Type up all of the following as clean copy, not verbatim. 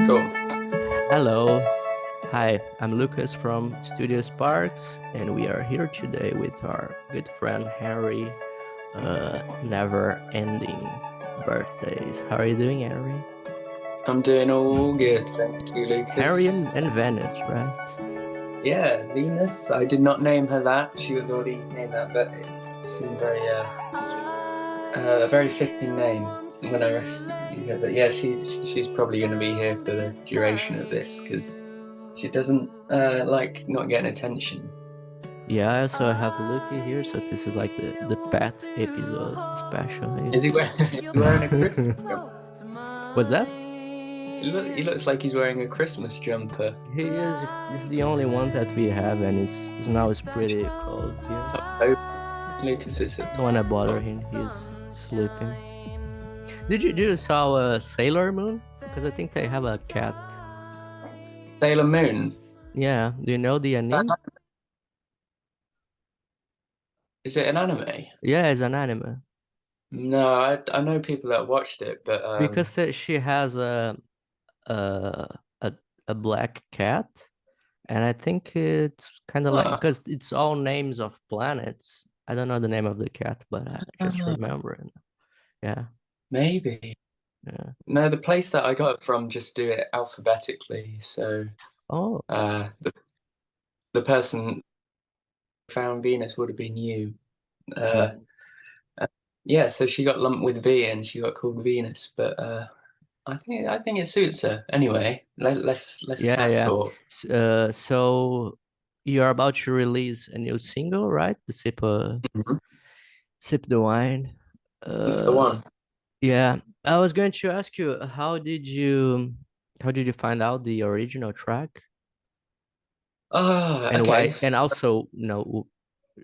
Cool. Hello. Hi, I'm Lucas from Studio Sparks, and we are here today with our good friend Henry. Never ending birthdays. How are you doing, Henry? I'm doing all good, thank you, Henry Lucas. and Venice, right? Yeah, Venus. I did not name her that. She was already named that, but it seemed a very fitting name when I rested her. But yeah, she's probably going to be here for the duration of this because she doesn't like not getting attention. Yeah, so I have Lucky here, so this is like the pet episode, especially. Is he wearing a Christmas jumper? What's that? He looks like he's wearing a Christmas jumper. He's the only one that we have, and it's pretty cold here. So, Lucas, it's Don't wanna bother him. He's sleeping. Did you saw Sailor Moon? Because I think they have a cat. Sailor Moon. Yeah. Do you know the anime? Is it an anime? Yeah, it's an anime. No, I know people that watched it, but Because she has a a a black cat, and I think it's kind of like uh, because it's all names of planets. I don't know the name of the cat, but I just uh, remember it. Yeah. maybe. Yeah. No, the place that I got it from just do it alphabetically. So Oh. uh, the person who found Venus would have been you. Uh, Mhm. uh, yeah, so she got lumped with V and she got called Venus, but I think it suits her. Anyway, let's Yeah, cat yeah. talk. So you're about to release a new single, right? The Mhm. sip the wine. That's the Uh, one. yeah. I was going to ask you, how did you find out the original track, Oh, and okay. why? And also,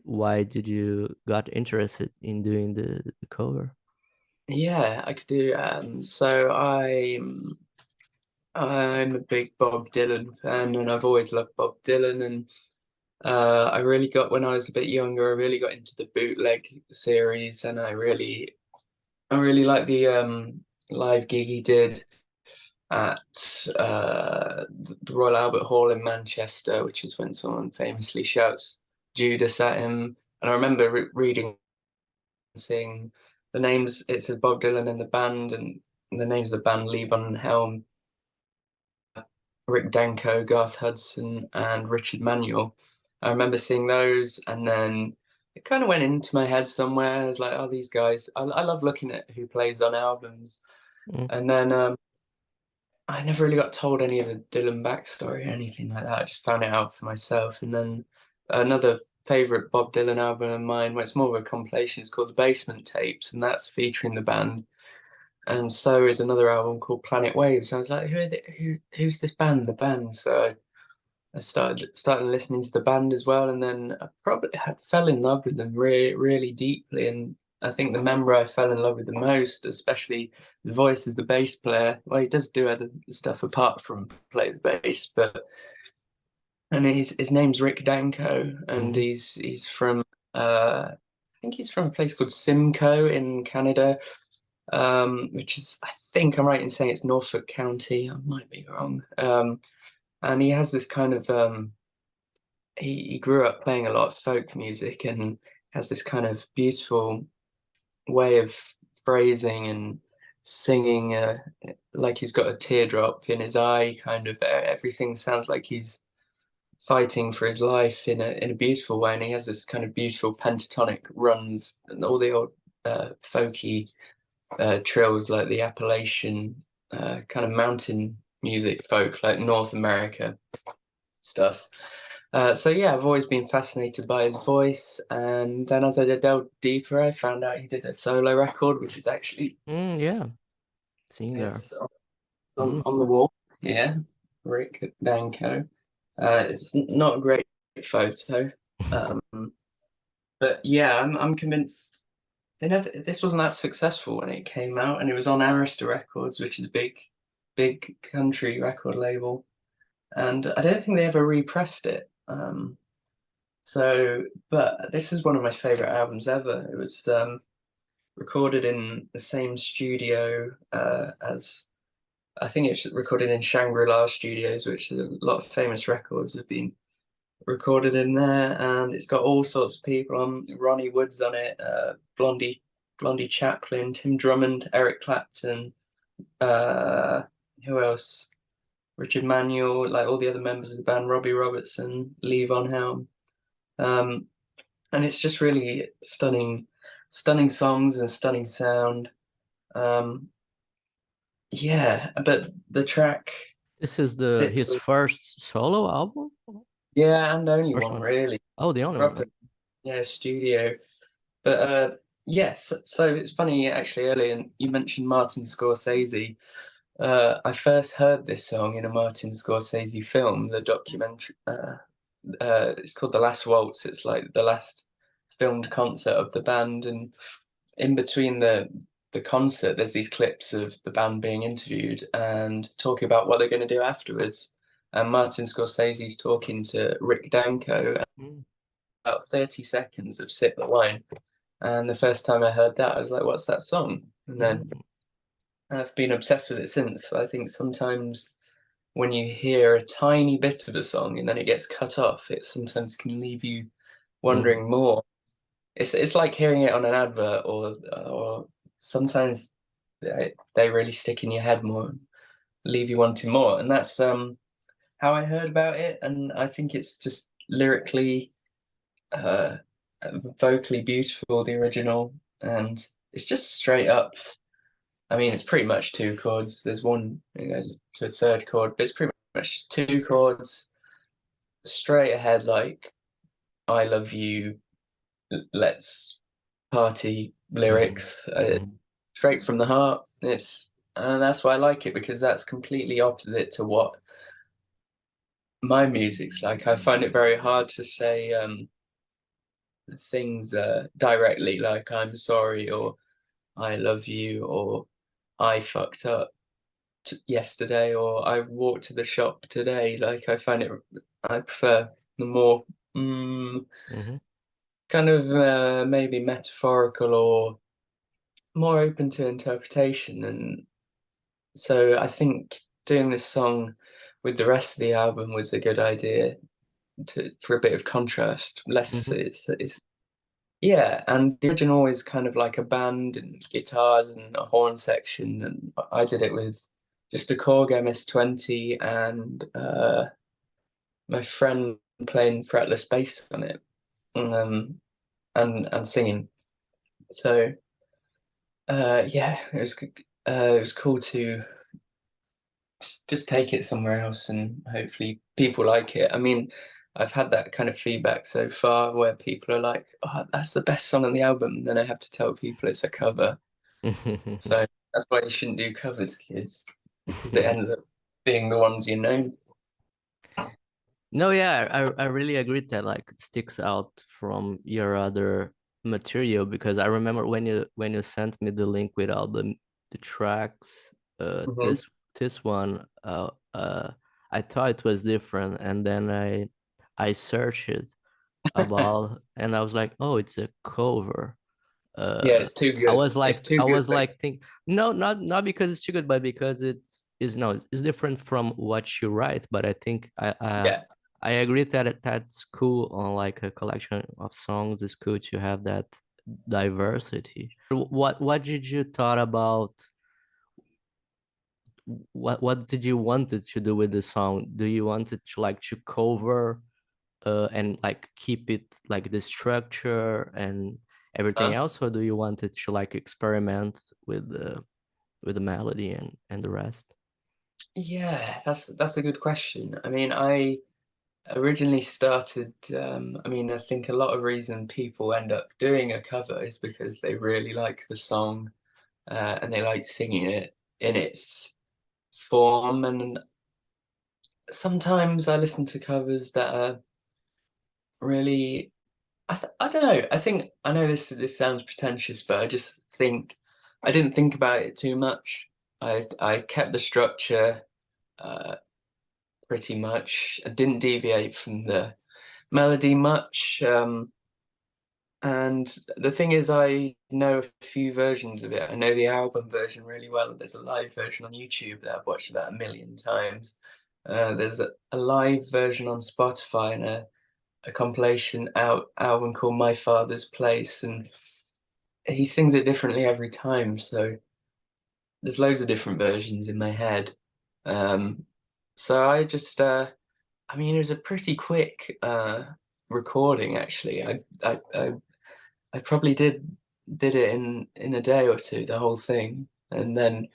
why did you got interested in doing the cover? Yeah, I could do. I'm a big Bob Dylan fan, and I've always loved Bob Dylan. And I really got when I was a bit younger. I really got into the bootleg series, and I really like the live gig he did at the Royal Albert Hall in Manchester, which is when someone famously shouts Judas at him. And I remember reading, seeing the names. It says Bob Dylan in the band, and the names of the band: Levon Helm, Rick Danko, Garth Hudson, and Richard Manuel. I remember seeing those, and then it kind of went into my head somewhere. I was like, "Oh, these guys!" I love looking at who plays on albums, Mm. and then I never really got told any of the Dylan backstory or anything like that. I just found it out for myself, and then another favorite Bob Dylan album of mine, where it's more of a compilation, is called The Basement Tapes, and that's featuring the band. And so is another album called Planet Waves. I was like, who's this band? The band. So I started listening to the band as well, and then I probably fell in love with them really really deeply. And I think the member I fell in love with the most, especially the voice, is the bass player. Well, he does do other stuff apart from play the bass, but and his name's Rick Danko, and Mhm. he's from I think he's from a place called Simcoe in Canada, which is, I think I'm right in saying it's Norfolk County. I might be wrong. And he has this kind of he grew up playing a lot of folk music and has this kind of beautiful way of phrasing and singing, like he's got a teardrop in his eye. Kind of everything sounds like he's fighting for his life in a beautiful way, and he has this kind of beautiful pentatonic runs and all the old folky trills like the Appalachian kind of mountain music folk, like North America stuff. So yeah, I've always been fascinated by his voice, and then as I delved deeper, I found out he did a solo record, which is actually Yeah, seeing there. it's Mm. on the wall. Yeah, Rick Danko. It's not a great photo, um, but yeah, I'm convinced this wasn't that successful when it came out, and it was on Arista Records, which is a big country record label, and I don't think they ever repressed it. But this is one of my favorite albums ever. It was recorded in the same studio as I think it's recorded in Shangri-La Studios, which a lot of famous records have been recorded in there, and it's got all sorts of people on. Ronnie Wood's on it, Blondie Chaplin, Tim Drummond, Eric Clapton, uh, who else? Richard Manuel, like all the other members of the band, Robbie Robertson, Lee Von Helm. Um, and it's just really stunning songs and stunning sound. Um, yeah, but the track This is the sits his with, first solo album? yeah, and only First one one. really, Oh, the only proper, one. yeah, studio. But yes, so it's funny actually. Earlier, you mentioned Martin Scorsese. I first heard this song in a Martin Scorsese film, the documentary. It's called The Last Waltz. It's like the last filmed concert of the band, and in between the concert, there's these clips of the band being interviewed and talking about what they're going to do afterwards. And Martin Scorsese's talking to Rick Danko, Mm. about 30 seconds of Sip the Wine. And the first time I heard that, I was like, what's that song? And then Mm. I've been obsessed with it since. I think sometimes when you hear a tiny bit of a song and then it gets cut off, it sometimes can leave you Mm. wondering more. It's like hearing it on an advert, or sometimes they really stick in your head more, leave you wanting more. And that's how I heard about it. And I think it's just lyrically, uh, vocally beautiful, the original, and it's just straight up. I mean, it's pretty much two chords. There's one that goes to a third chord, but it's pretty much just two chords straight ahead, like "I love you, let's party" Mm. lyrics, Mm. straight from the heart. It's and that's why I like it, because that's completely opposite to what my music's like. I find it very hard to say things directly, like "I'm sorry" or "I love you" or "I fucked up yesterday" or "I walked to the shop today." Like I prefer the more Mhm. kind of maybe metaphorical or more open to interpretation. And so I think doing this song with the rest of the album was a good idea, for a bit of contrast. Less, Mhm. it's yeah, and the original is kind of like a band and guitars and a horn section, and I did it with just a Korg MS-20 and my friend playing fretless bass on it, um, and singing. So yeah, it was cool to just take it somewhere else, and hopefully people like it. I mean, I've had that kind of feedback so far where people are like, "Oh, that's the best song on the album," and then I have to tell people it's a cover. So that's why you shouldn't do covers, kids, because it ends up being the ones you know. No, yeah, I really agree that like it sticks out from your other material because I remember when you sent me the link with all the tracks, Mhm. this one I thought it was different and then I searched it about and I was like, oh, it's a cover. Yeah, uh it's too I good. was It's like too I good. was like think no, not because it's too good, but because it's no, it's different from what you write. But I think Yeah. I agree that that's cool on like a collection of songs. It's cool to have that diversity. What did you thought about what did you wanted to do with the song? Do you want it to like to cover and like keep it like the structure and everything Huh? else, or do you want it to like experiment with the melody and the rest? Yeah, that's a good question. I mean, I originally started, I mean, I think a lot of reason people end up doing a cover is because they really like the song, and they like singing it in its form. And sometimes I listen to covers that are really, I don't know. I think I know this sounds pretentious, but I just think I didn't think about it too much. I kept the structure uh, pretty much. I didn't deviate from the melody much. And the thing is, I know a few versions of it. I know the album version really well. There's a live version on YouTube that I've watched about 1 million times. There's a live version on Spotify and a compilation album called My Father's Place, and he sings it differently every time. So there's loads of different versions in my head. So I just, I mean, it was a pretty quick recording actually. I probably did it in a day or two, the whole thing, and then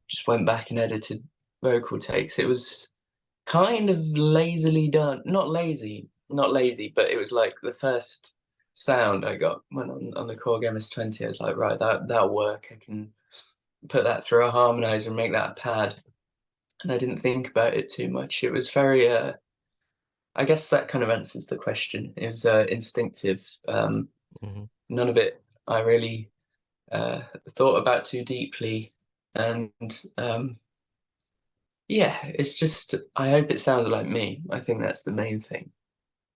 just went back and edited vocal takes. It was kind of lazily done. Not lazy, but it was like the first sound I got when on the Korg MS-20. I was like, right, that'll work. I can put that through a harmonizer and make that a pad. And I didn't think about it too much. It was very, I guess that kind of answers the question. It was instinctive. Hmm. None of it I really thought about too deeply. And yeah, it's just, I hope it sounds like me. I think that's the main thing.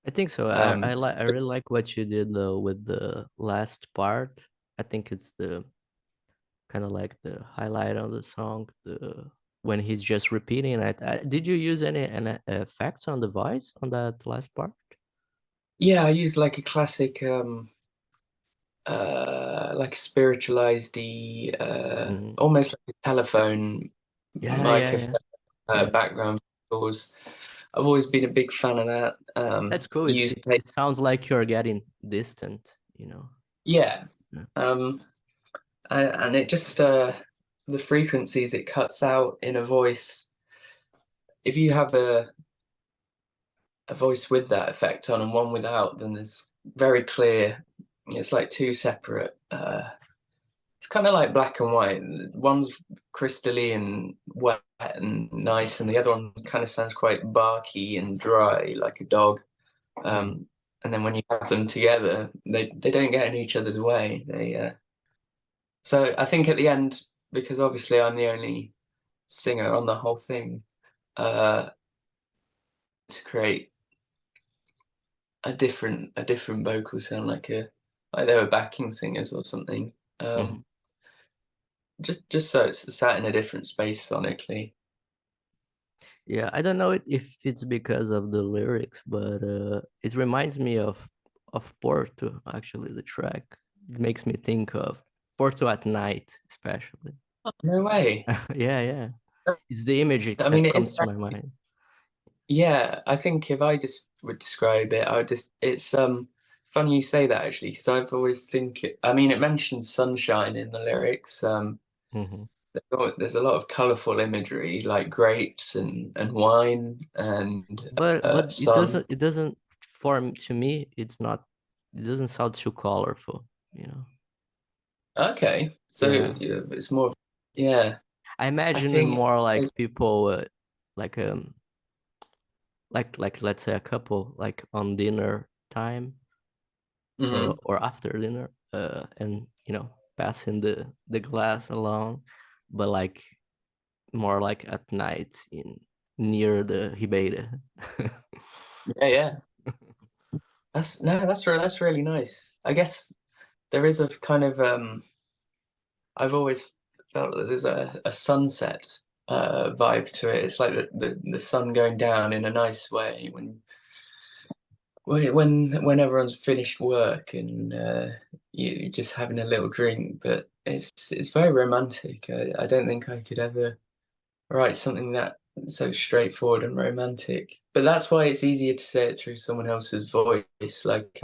I think so. Um, I really like what you did though with the last part. I think it's the kind of like the highlight of the song, the when he's just repeating it. Did you use any effects on the voice on that last part? yeah, I use like a classic, like a spiritualized, Mm. almost like a telephone Yeah, mic yeah, effect, yeah, yeah. background vocals. I've always been a big fan of that. That's cool. Use It sounds like you're getting distant, you know. yeah, Yeah. um, and it just the frequencies it cuts out in a voice. If you have a voice with that effect on and one without, then there's very clear. It's like two separate. It's kind of like black and white. One's crystalline, wet and nice, and the other one kind of sounds quite barky and dry, like a dog. Mhm. Um, and then when you have them together, they don't get in each other's way. So I think at the end, because obviously I'm the only singer on the whole thing, uh, to create a different vocal sound, like they were backing singers or something. Mhm. Just so it's sat in a different space sonically. Yeah, I don't know if it's because of the lyrics, but it reminds me of Porto, actually, the track. It makes me think of Porto at night, especially. No way. Yeah, yeah. It's the image I mean, that it is. comes to my mind. Yeah, I think if I just would describe it, I would just. It's funny you say that actually, because I've always think. I mean, it mentions sunshine in the lyrics. Hmm. There's a lot of colorful imagery, like grapes and wine and But sun. it doesn't form to me, it doesn't sound too colorful, you know. Okay, so Yeah. yeah, it's more. Yeah, I I imagine think. more like people like like let's say a couple like on dinner time Mhm. or after dinner and passing the glass along, but like more like at night in near the Ribeira. Yeah, yeah. That's no, that's really nice. I guess there is a kind of I've always felt that there's a sunset vibe to it. It's like the sun going down in a nice way when everyone's finished work and you just having a little drink. But it's very romantic. I don't think I could ever write something that so straightforward and romantic. But that's why it's easier to say it through someone else's voice. Like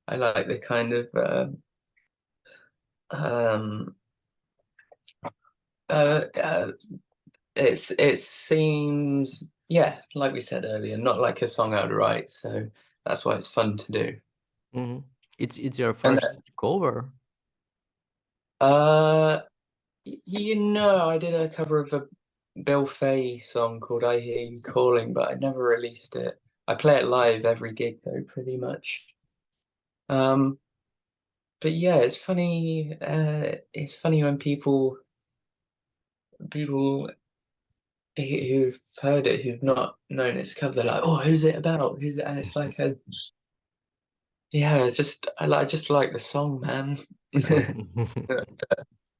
I like the kind of um, uh, uh, it seems, yeah, like we said earlier, not like a song I'd write, so that's why it's fun to do. Hmm. It's your And first cover. uh, I did a cover of a Bill Fay song called "I Hear You Calling," but I never released it. I play it live every gig though, pretty much. Um, but yeah, it's funny. It's funny when people who've heard it, who've not known it's cover, they're like, "Oh, who's it about? Who's it?" And it's like Yeah, I just like the song, man. Oh.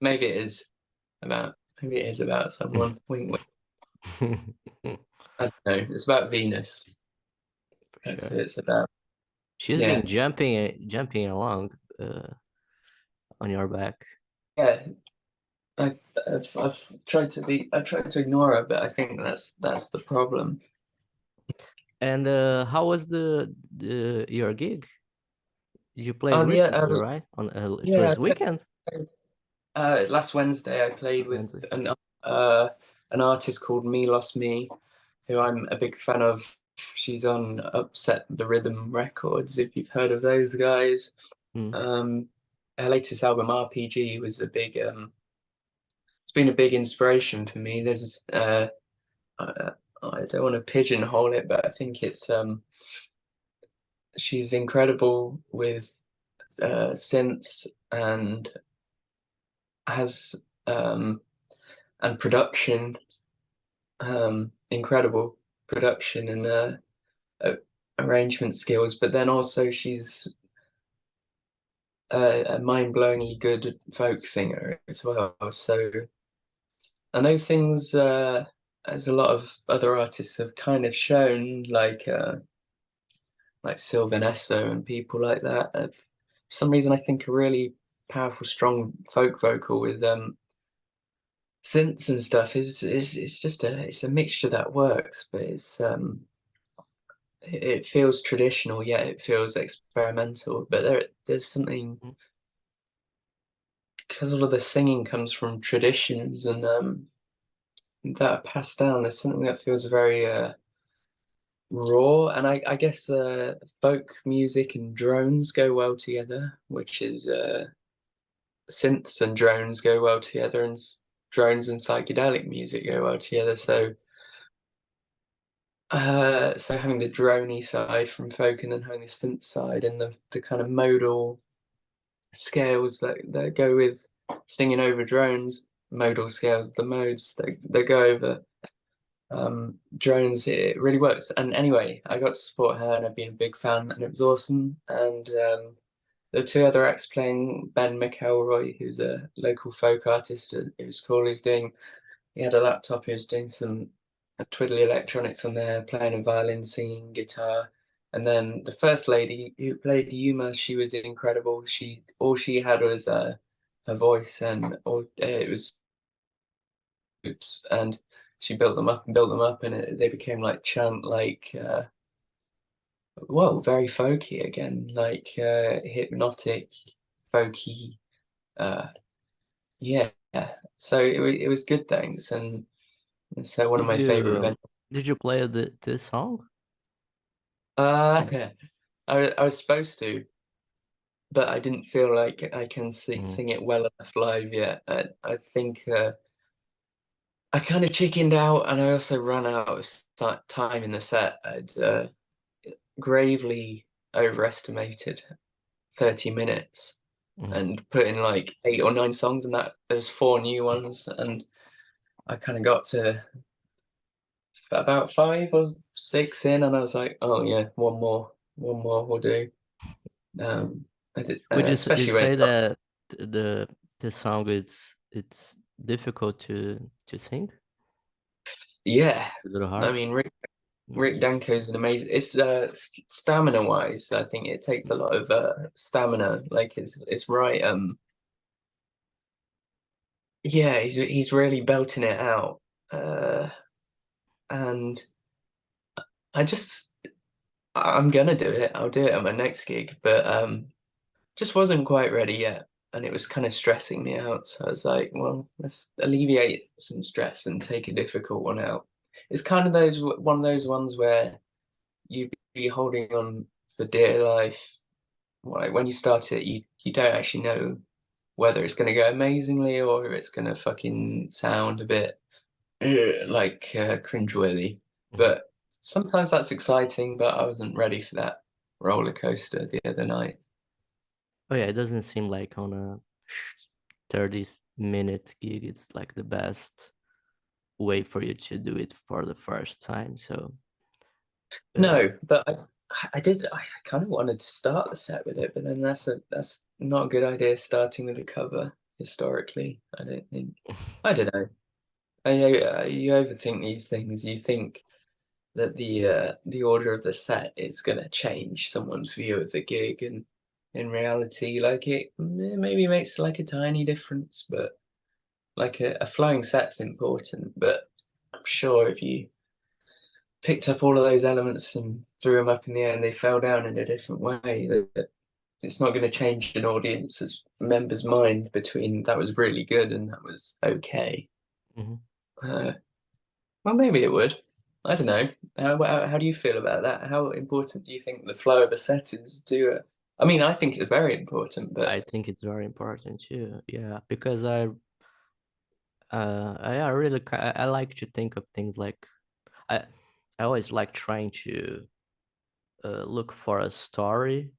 Maybe it is maybe it is about someone. Wink, wink. I don't know. It's about Venus. For That's sure. who it's about. She's Yeah, been jumping along on your back. yeah. I've tried to ignore her, but I think that's the problem. And how was the your gig? You played Oh yeah, recently, right? On it yeah. was weekend. Last Wednesday I played with Wednesday. uh an artist called Me Lost Me, who I'm a big fan of. She's on Upset the Rhythm Records, if you've heard of those guys. Mm. Um, Her latest album RPG was a big it's been a big inspiration for me. I, I don't want to pigeonhole it, but I think it's she's incredible with synths and has and production, incredible production and uh, arrangement skills. But then also she's a mind-blowingly good folk singer as well. So, and those things, as a lot of other artists have kind of shown, like Sylvan Esso and people like that. For some reason, I think a really powerful, strong folk vocal with synths and stuff is it's just it's a mixture that works, but it feels traditional, yet it feels experimental. But there's something, Mm. because all of the singing comes from traditions and that are passed down. There's something that feels very raw, and I guess folk music and drones go well together, which is synths and drones go well together, and drones and psychedelic music go well together. So having the droney side from folk, and then having the synth side, and the kind of modal scales that go with singing over drones, modal scales, the modes that go over drones, it really works. And anyway, I got to support her, and I've been a big fan, and it was awesome. And there were two other acts playing. Ben McElroy, who's a local folk artist, who's cool. He had a laptop. He was doing some twiddly electronics on there, playing a violin, singing guitar. And then the first lady who played Yuma, she was incredible. All she had was her voice, and it was oops, and she built them up and built them up, and they became like chant, like well, very folky again, like hypnotic, folky. Uh, yeah, so it was good, thanks. And so one of Did my favorite you events. did you play the song? Uh, I was supposed to, but I didn't feel like I can Mm. sing it well enough live yet. I think I kind of chickened out, and I also ran out of time in the set. I'd gravely overestimated 30 minutes Mm. and put in like 8 or 9 songs, and that there's 4 new ones, and I kind of got to about 5 or 6 in, and I was like, oh yeah, one more will do. Um, I did, You especially when say it's not, that the song it's difficult to sing? yeah. A little I hard? mean, Mm. Rick Danko's an amazing. It's stamina wise, I think it takes a lot of stamina. Like it's right. Yeah, he's really belting it out. Uh, and I just I'm gonna do it. I'll do it at my next gig, but just wasn't quite ready yet, and it was kind of stressing me out. So I was like, well, let's alleviate some stress and take a difficult one out. It's kind of those one of those ones where you'd be holding on for dear life. Like when you start it, you don't actually know whether it's going to go amazingly or if it's going to fucking sound a bit like cringeworthy. Mhm. But sometimes that's exciting, but I wasn't ready for that roller coaster the other night. Oh yeah, it doesn't seem like on a 30-minute gig it's like the best way for you to do it for the first time. So No, but I kind of wanted to start the set with it, but then that's not a good idea starting with a cover historically. I don't think. I don't know. You overthink these things. You think that the order of the set is going to change someone's view of the gig, and in reality, like it maybe makes like a tiny difference, but like a flowing set's important. But I'm sure if you picked up all of those elements and threw them up in the air and they fell down in a different way, that it's not going to change an audience's member's mind between that was really good and that was okay. Mhm. Uh, well, maybe it would. I don't know. How do you feel about that? How important do you think the flow of a set is to it? I mean, I think it's very important, I but think it's very important too. Yeah, because I really I like to think of things like I I always like trying to look for a story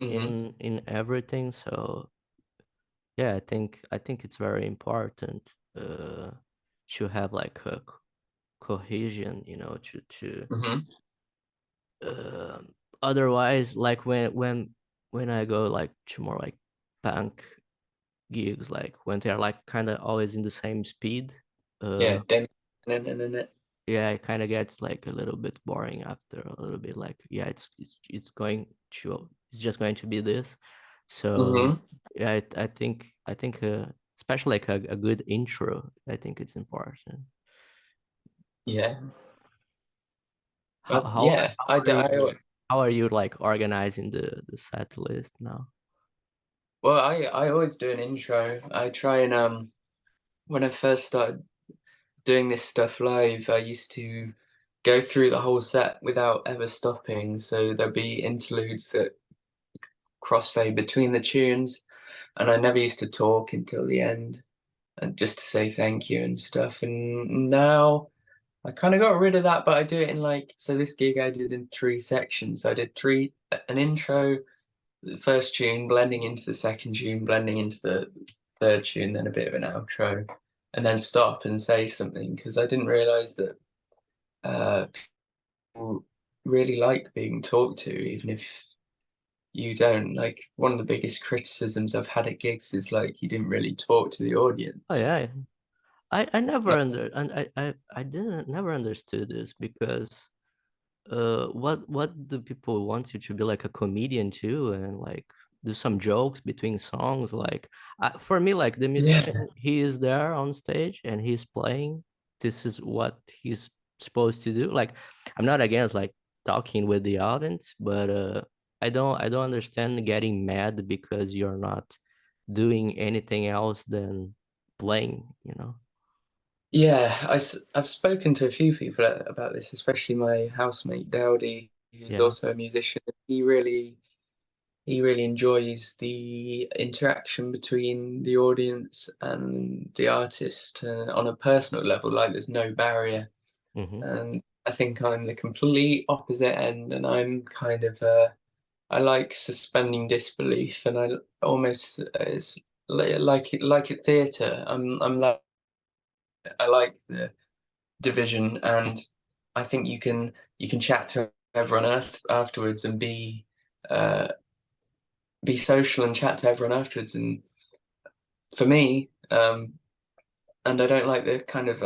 mhm, in everything. So yeah, I think it's very important to have like a cohesion, to mhm. uh, otherwise, like when I go like to more like punk gigs, like when they're like kind of always in the same speed, Yeah, uh then. yeah, it kind of gets like a little bit boring after a little bit. Like, yeah, it's just going to be this. So Mhm. yeah, I think especially like a good intro, I think it's important. Yeah. How how Yeah. how are you how are you like organizing the set list now? Well, I always do an intro. I try and when I first started doing this stuff live, I used to go through the whole set without ever stopping. So there'd be interludes that crossfade between the tunes, and I never used to talk until the end, and just to say thank you and stuff. And now I kind of got rid of that, but I do it in like so. This gig I did in three sections. I did an intro, the first tune, blending into the second tune, blending into the third tune, then a bit of an outro, and then stop and say something because I didn't realize that people really like being talked to, even if you don't. Like one of the biggest criticisms I've had at gigs is like you didn't really talk to the Oh audience. yeah, I never Like, and I didn't never understood this because what do people want you to be like a comedian too and like do some jokes between songs? Like for me, like the yeah, musician, he is there on stage and he's playing. This is what he's supposed to do. Like I'm not against like talking with the audience, but I don't understand getting mad because you're not doing anything else than playing. yeah. I've spoken to a few people about this, especially my housemate Dowdy, who's Yeah. also a musician. He really enjoys the interaction between the audience and the artist on a personal level. Like there's no barrier, Mm-hmm. and I think I'm the complete opposite end, and I'm kind of I like suspending disbelief, and I almost it's like at theatre. I'm that I like the division, and I think you can chat to everyone else afterwards and uh, be social and chat to everyone afterwards. And for me, and I don't like the kind of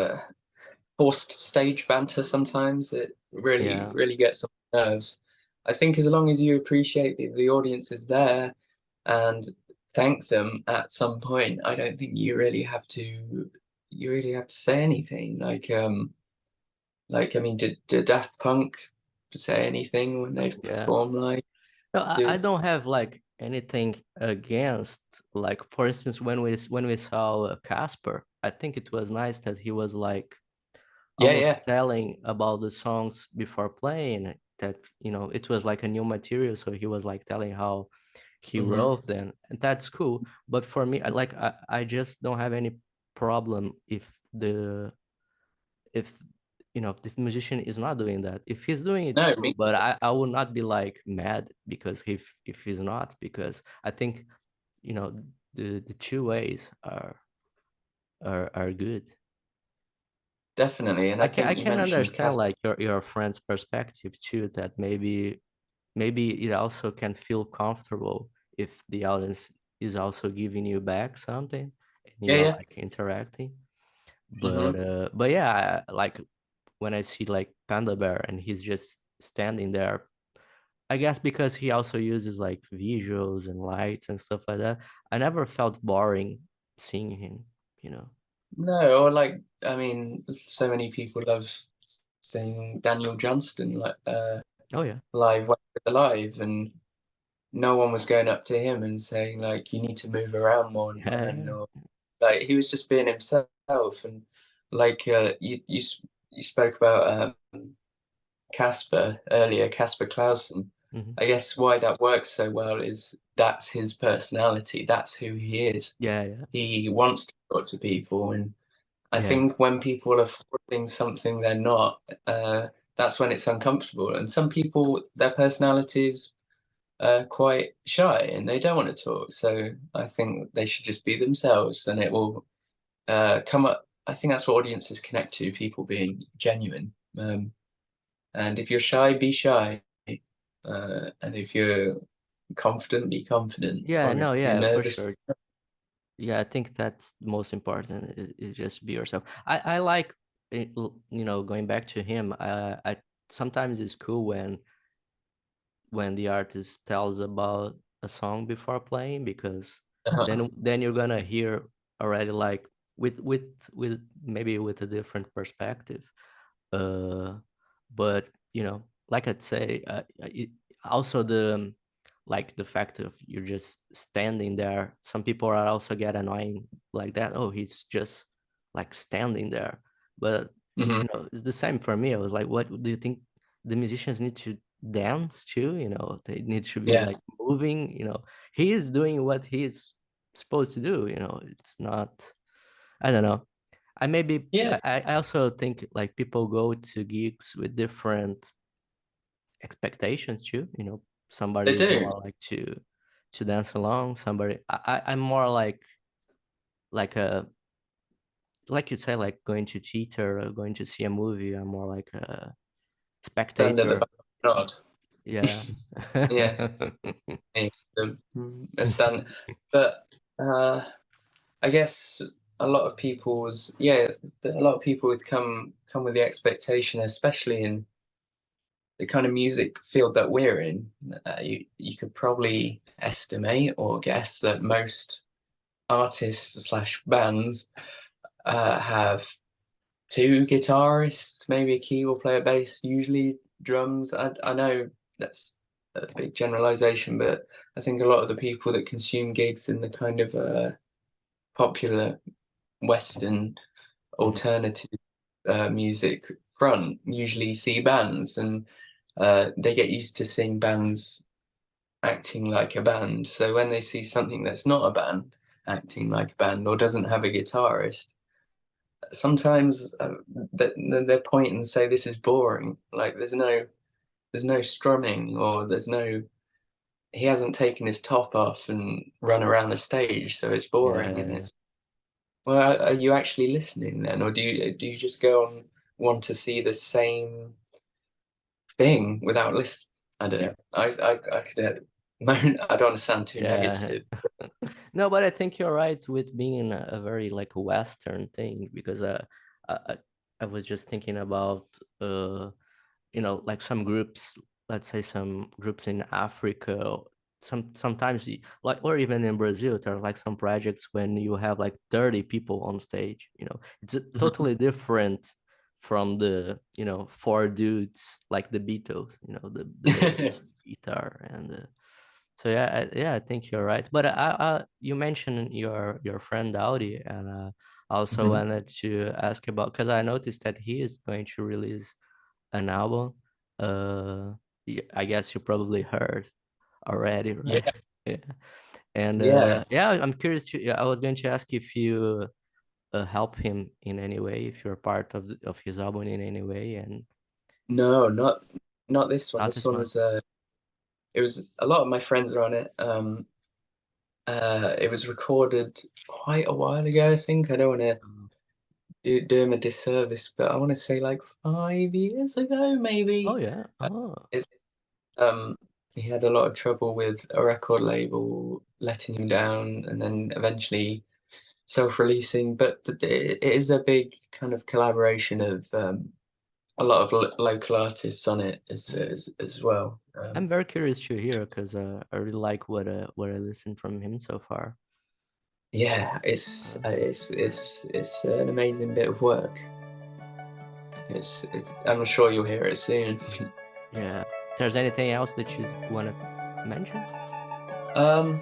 forced stage banter sometimes. It really, Yeah. really gets on my nerves. I think as long as you appreciate the audience is there and thank them at some point, I don't think you really have to say anything. Like I mean, did Daft Punk say anything when they've Yeah. performed live? No, I Do don't have like anything against, like for instance when we saw Casper, I think it was nice that he was like yeah, almost yeah. telling about the songs before playing, that it was like a new material, so he was like telling how he Hmm. wrote them, and that's cool. But for me, I just don't have any problem if the musician is not doing that. If he's doing it's No, cool, but I will not be like mad because if he's not, because I think you know the two ways are good. definitely. And I I think you can mentioned understand Cas. like your friend's perspective too, that maybe it also can feel comfortable if the audience is also giving you back something and Yeah, you're yeah. like interacting. Hmm. But yeah, like when I see like Panda Bear and he's just standing there, I guess because he also uses like visuals and lights and stuff like that, I never felt boring seeing him, you know. No, or like, I mean, so many people love seeing Daniel Johnston like Oh yeah. live when he was alive, and no one was going up to him and saying like, you need to move around more, Yeah, man, yeah. or like he was just being himself. And like you spoke about Casper earlier, Casper Clausen. Hmm. I guess why that works so well is that's his personality. That's who he is. Yeah, yeah. He wants to talk to people, and I Yeah. think when people are forcing something they're not, that's when it's uncomfortable. And some people, their personalities are quite shy and they don't want to talk. So I think they should just be themselves, and it will come up. I think that's what audiences connect to, people being genuine. And if you're shy, be shy. And if you're confident, be confident. Yeah, Or if no, you're yeah, for nervous, sure. Yeah, I think that's the most important is just be yourself. I like going back to him. I sometimes it's cool when the artist tells about a song before playing, because then you're gonna hear already like with maybe with a different perspective. uh but like I'd say, also like the fact of you're just standing there, some people are also get annoying like that. Oh, he's just like standing there. But Mhm. it's the same for me. I was like, what do you think the musicians need to dance too? They need to be Yeah, like moving. He is doing what he's supposed to do. It's not, I don't know. I maybe yeah, I also think like people go to gigs with different expectations too. they Somebody is do. more like to dance along. I'm more like a like you say, like going to theater or going to see a movie. I'm more like a Stand at the spectator. back, nod. Yeah. Yeah, me, a stand. But I guess a lot of people's yeah, a lot of people would come with the expectation, especially in the kind of music field that we're in. You could probably estimate or guess that most artists slash bands have two guitarists, maybe a keyboard player, bass, usually drums. I know that's a big generalization, but I think a lot of the people that consume gigs in the kind of popular Western Mhm. alternative music front usually see bands, and they get used to seeing bands acting like a band. So when they see something that's not a band acting like a band or doesn't have a guitarist, sometimes they point and say this is boring. Like there's no strumming, or there's no he hasn't taken his top off and run around the stage, so it's boring. And Yeah. it's well, are you actually listening then, or do you just go on want to see the same thing without listening? I don't know. I could moan. I don't want to sound too Yeah. negative. No, but I think you're right with being a very like Western thing, because I, I I was just thinking about like some groups, let's say some groups in Africa, sometimes like, or even in Brazil, there are like some projects when you have like 30 people on stage. It's Mhm. totally different from the four dudes like the Beatles, the guitar and so yeah, I think you're right. But you mentioned your friend Audi, and I also Mhm. wanted to ask about, because I noticed that he is going to release an album. Uh, I guess you probably heard already, Yeah, right? Yeah. And yeah. yeah, I'm curious to. Yeah, I was going to ask if you help him in any way, if you're part of his album in any way, and No, not this one. not This this one one. was it was a lot of my friends are on it. It was recorded quite a while ago, I think. I don't want to Oh, do him a disservice, but I want to say like 5 years ago, maybe. Oh yeah. Uh, Oh. it's, um, he had a lot of trouble with a record label letting him down, and then eventually self-releasing. But it is a big kind of collaboration of a lot of local artists on it as well. I'm very curious to hear because I really like what I listened from him so far. Yeah, it's an amazing bit of work. It's I'm sure you'll hear it soon. Yeah. If there's anything else that you want to mention? Um,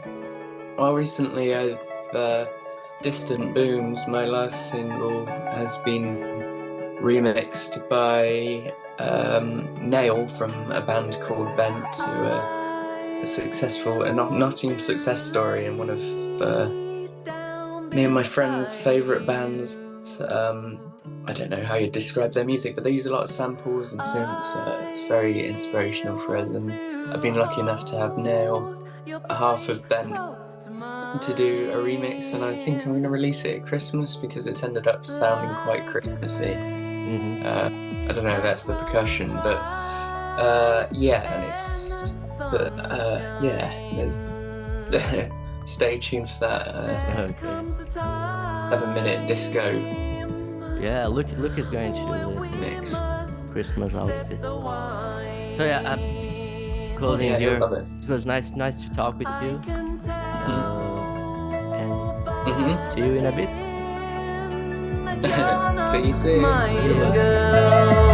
well, recently I've Distant Booms, my last single, has been remixed by Nail from a band called Bent, who are a successful a Nottingham success story and one of me and my friends' favourite bands. I don't know how you describe their music, but they use a lot of samples and synths. It's very inspirational for us, and I've been lucky enough to have Nail, a half of Bent, to do a remix, and I think I'm going to release it at Christmas because it's ended up sounding quite Christmassy. I don't know if that's the percussion, but yeah, and there's stay tuned for that. Okay. 7-minute disco Yeah, Luke is going to listen mix. Christmas outfit. So yeah, closing Yeah, here. you'll love it. It was nice to talk with you. And see you in a bit. See you soon. Goodbye.